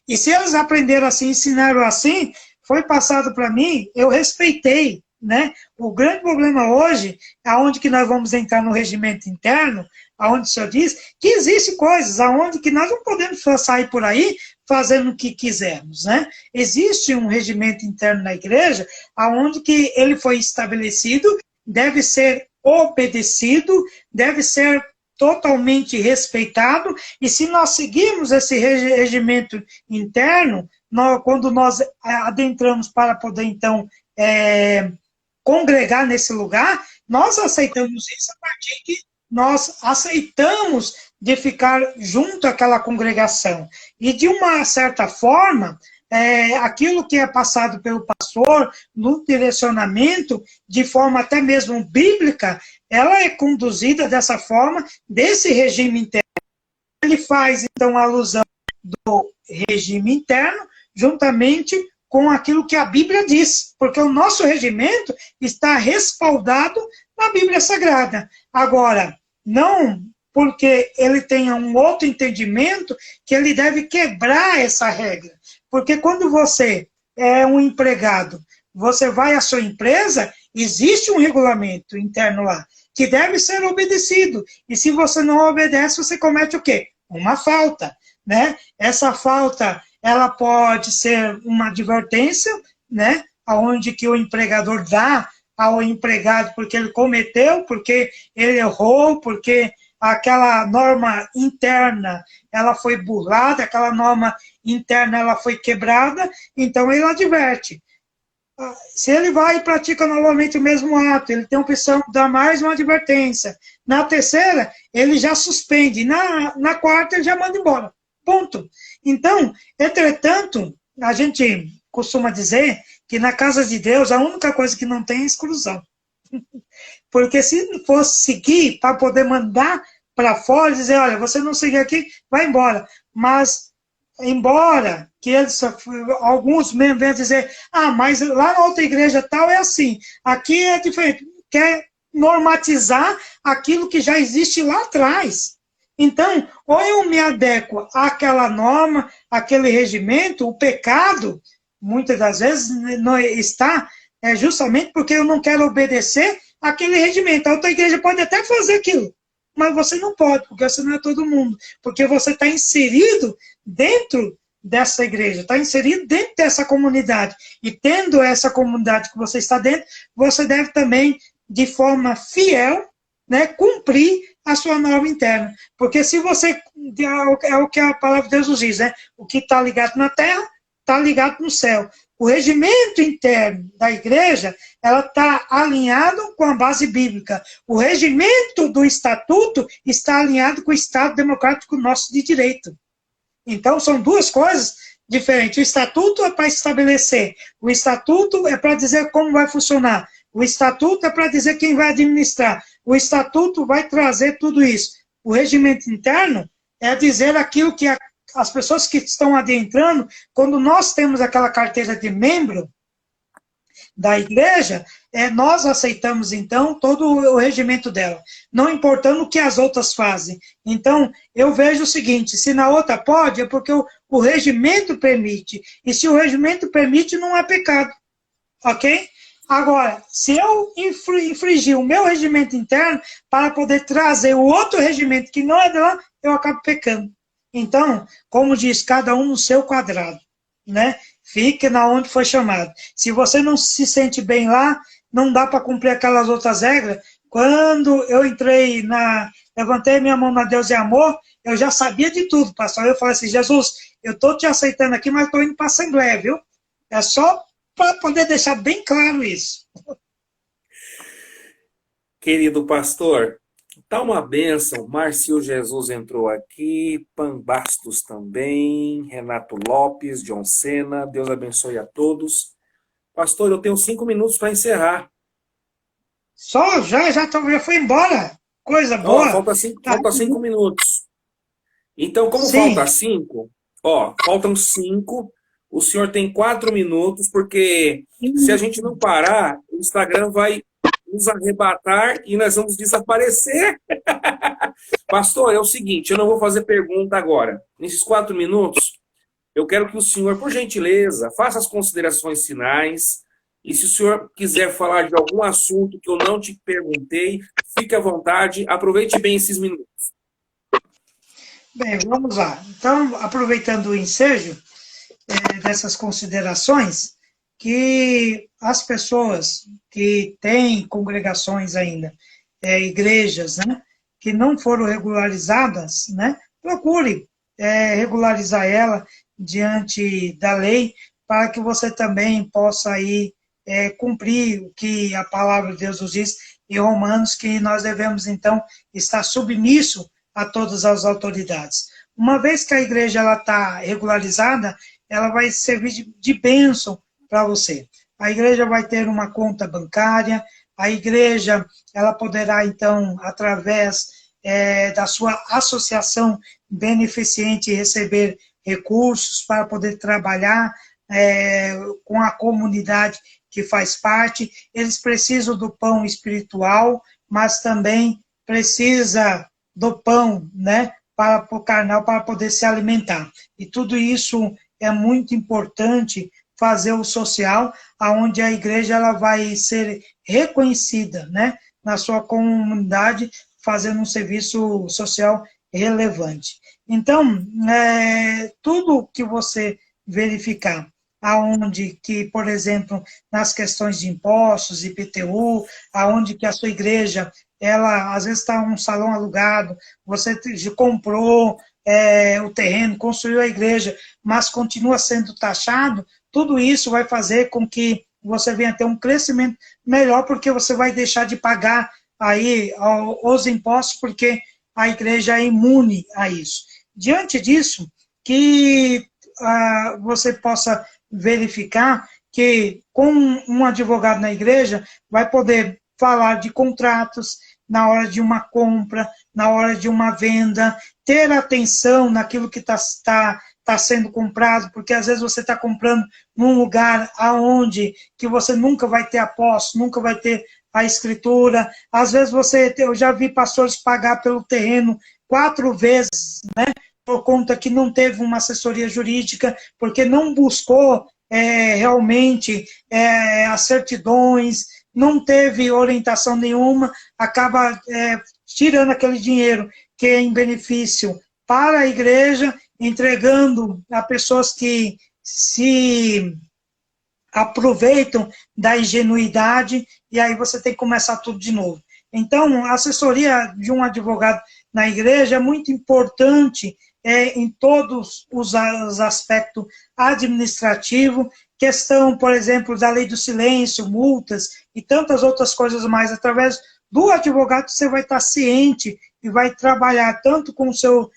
E se eles aprenderam assim, ensinaram assim, foi passado para mim, eu respeitei, né? O grande problema hoje, aonde que nós vamos entrar no regimento interno, aonde o senhor diz que existem coisas aonde que nós não podemos sair por aí fazendo o que quisermos, né? Existe um regimento interno na igreja, aonde que ele foi estabelecido, deve ser obedecido, deve ser totalmente respeitado, e se nós seguirmos esse regimento interno, quando nós adentramos para poder, então, congregar nesse lugar, nós aceitamos isso a partir que nós aceitamos de ficar junto àquela congregação. E, de uma certa forma, aquilo que é passado pelo pastor no direcionamento, de forma até mesmo bíblica, ela é conduzida dessa forma, desse regime interno. Ele faz, então, a alusão do regime interno, juntamente com aquilo que a Bíblia diz, porque o nosso regimento está respaldado na Bíblia Sagrada. Agora, não porque ele tenha um outro entendimento que ele deve quebrar essa regra. Porque quando você é um empregado, você vai à sua empresa, existe um regulamento interno lá, que deve ser obedecido. E se você não obedece, você comete o quê? Uma falta, né? Essa falta, ela pode ser uma advertência, né? Onde que o empregador dá ao empregado porque ele cometeu, porque ele errou, porque aquela norma interna, ela foi burlada, aquela norma interna, ela foi quebrada, então ele adverte. Se ele vai e pratica novamente o mesmo ato, ele tem a opção de dar mais uma advertência. Na terceira, ele já suspende. Na quarta, ele já manda embora. Ponto. Então, entretanto, a gente costuma dizer que na casa de Deus, a única coisa que não tem é exclusão. Porque se fosse seguir para poder mandar para fora, dizer, olha, você não seguir aqui, vai embora. Mas, embora que eles, alguns mesmo venham dizer, mas lá na outra igreja tal é assim, aqui é diferente, quer normatizar aquilo que já existe lá atrás. Então, ou eu me adequo àquela norma, àquele regimento, o pecado, muitas das vezes, não está justamente porque eu não quero obedecer àquele regimento. A outra igreja pode até fazer aquilo, mas você não pode, porque você não é todo mundo, porque você está inserido dentro dessa igreja, está inserido dentro dessa comunidade, e tendo essa comunidade que você está dentro, você deve também, de forma fiel, né, cumprir a sua norma interna, porque se você, é o que a palavra de Deus nos diz, né, o que está ligado na terra, está ligado no céu. O regimento interno da igreja, ela está alinhado com a base bíblica. O regimento do estatuto está alinhado com o Estado Democrático nosso de direito. Então, são duas coisas diferentes. O estatuto é para estabelecer. O estatuto é para dizer como vai funcionar. O estatuto é para dizer quem vai administrar. O estatuto vai trazer tudo isso. O regimento interno é dizer aquilo que as pessoas que estão adentrando, quando nós temos aquela carteira de membro da igreja, nós aceitamos, então, todo o regimento dela, não importando o que as outras fazem. Então, eu vejo o seguinte, se na outra pode, é porque o regimento permite, e se o regimento permite, não é pecado, ok? Agora, se eu infringir o meu regimento interno para poder trazer o outro regimento que não é dela, eu acabo pecando. Então, como diz, cada um no seu quadrado, né? Fique na onde foi chamado. Se você não se sente bem lá, não dá para cumprir aquelas outras regras. Quando eu levantei minha mão na Deus e Amor, eu já sabia de tudo, pastor. Eu falei assim, Jesus, eu estou te aceitando aqui, mas estou indo para a Assembleia, viu? É só para poder deixar bem claro isso. Querido pastor, tá uma bênção. Márcio Jesus entrou aqui, Pan Bastos também, Renato Lopes, John Sena, Deus abençoe a todos. Pastor, eu tenho 5 minutos para encerrar. Só? Já foi embora? Coisa boa. Falta 5 minutos. Então, como Sim. falta 5, faltam 5, o senhor tem 4 minutos, porque se a gente não parar, o Instagram vai nos arrebatar e nós vamos desaparecer. Pastor, é o seguinte, eu não vou fazer pergunta agora. Nesses 4 minutos, eu quero que o senhor, por gentileza, faça as considerações finais. E se o senhor quiser falar de algum assunto que eu não te perguntei, fique à vontade, aproveite bem esses minutos. Bem, vamos lá. Então, aproveitando o ensejo dessas considerações, que as pessoas que têm congregações ainda, igrejas, né, que não foram regularizadas, né, procure regularizar ela diante da lei, para que você também possa aí cumprir o que a palavra de Deus nos diz em Romanos, que nós devemos, então, estar submisso a todas as autoridades. Uma vez que a igreja está regularizada, ela vai servir de bênção para você. A igreja vai ter uma conta bancária, a igreja ela poderá, então, através da sua associação beneficente, receber recursos para poder trabalhar com a comunidade que faz parte. Eles precisam do pão espiritual, mas também precisa do pão, né, para o carnal, para poder se alimentar. E tudo isso é muito importante, fazer o social, aonde a igreja ela vai ser reconhecida, né, na sua comunidade, fazendo um serviço social relevante. Então, tudo que você verificar, aonde que, por exemplo, nas questões de impostos, IPTU, aonde que a sua igreja, ela às vezes está um salão alugado, você comprou o terreno, construiu a igreja, mas continua sendo taxado, tudo isso vai fazer com que você venha ter um crescimento melhor, porque você vai deixar de pagar aí os impostos, porque a igreja é imune a isso. Diante disso, que você possa verificar que com um advogado na igreja vai poder falar de contratos na hora de uma compra, na hora de uma venda, ter atenção naquilo que está sendo comprado, porque às vezes você está comprando num lugar aonde que você nunca vai ter a posse, nunca vai ter a escritura. Às vezes eu já vi pastores pagar pelo terreno 4 vezes, né, por conta que não teve uma assessoria jurídica, porque não buscou realmente as certidões, não teve orientação nenhuma, acaba tirando aquele dinheiro que é em benefício para a igreja, entregando a pessoas que se aproveitam da ingenuidade, e aí você tem que começar tudo de novo. Então, a assessoria de um advogado na igreja é muito importante em todos os aspectos administrativos, questão, por exemplo, da lei do silêncio, multas e tantas outras coisas mais. Através do advogado você vai estar ciente e vai trabalhar tanto com o seu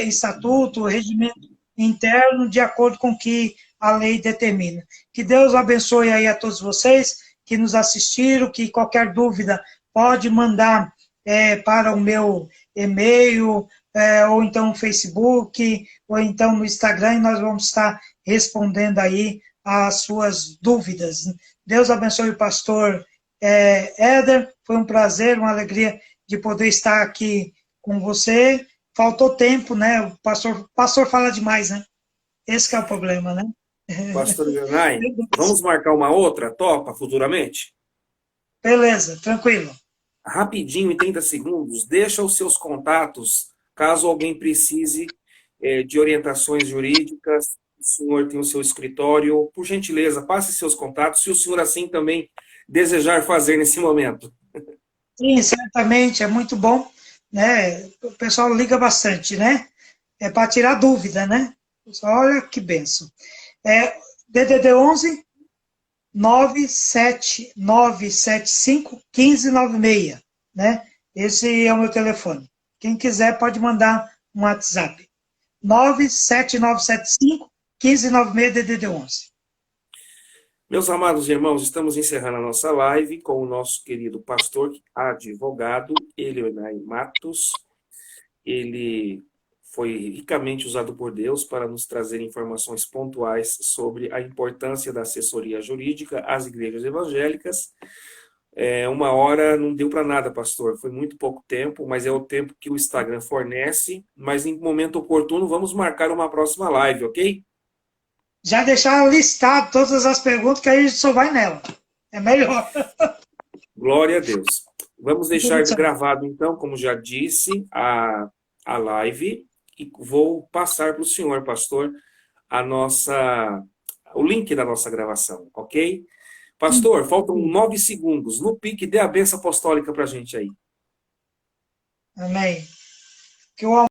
estatuto, regimento interno, de acordo com o que a lei determina. Que Deus abençoe aí a todos vocês que nos assistiram, que qualquer dúvida pode mandar para o meu e-mail, ou então no Facebook, ou então no Instagram, e nós vamos estar respondendo aí as suas dúvidas. Deus abençoe o pastor Éder, foi um prazer, uma alegria de poder estar aqui com você. Faltou tempo, né? O pastor fala demais, né? Esse que é o problema, né? Pastor Janai, vamos marcar uma outra, topa, futuramente? Beleza, tranquilo. Rapidinho, em 30 segundos, deixa os seus contatos, caso alguém precise de orientações jurídicas, o senhor tem o seu escritório, por gentileza, passe seus contatos, se o senhor assim também desejar fazer nesse momento. Sim, certamente, é muito bom, né? O pessoal liga bastante, né? É para tirar dúvida, né? Olha que benção. DDD 11 97975 1596, né? Esse é o meu telefone. Quem quiser pode mandar um WhatsApp. 97975 1596 DDD 11. Meus amados irmãos, estamos encerrando a nossa live com o nosso querido pastor advogado Elionai Matos. Ele foi ricamente usado por Deus para nos trazer informações pontuais sobre a importância da assessoria jurídica às igrejas evangélicas. 1 hora não deu para nada, pastor. Foi muito pouco tempo, mas é o tempo que o Instagram fornece. Mas em momento oportuno, vamos marcar uma próxima live, ok? Já deixar listado todas as perguntas, que aí a gente só vai nela. É melhor. Glória a Deus. Vamos deixar gravado, então, como já disse, a live. E vou passar para o senhor, pastor, o link da nossa gravação, ok? Pastor, faltam 9 segundos. No pique, dê a benção apostólica para a gente aí. Amém. Que o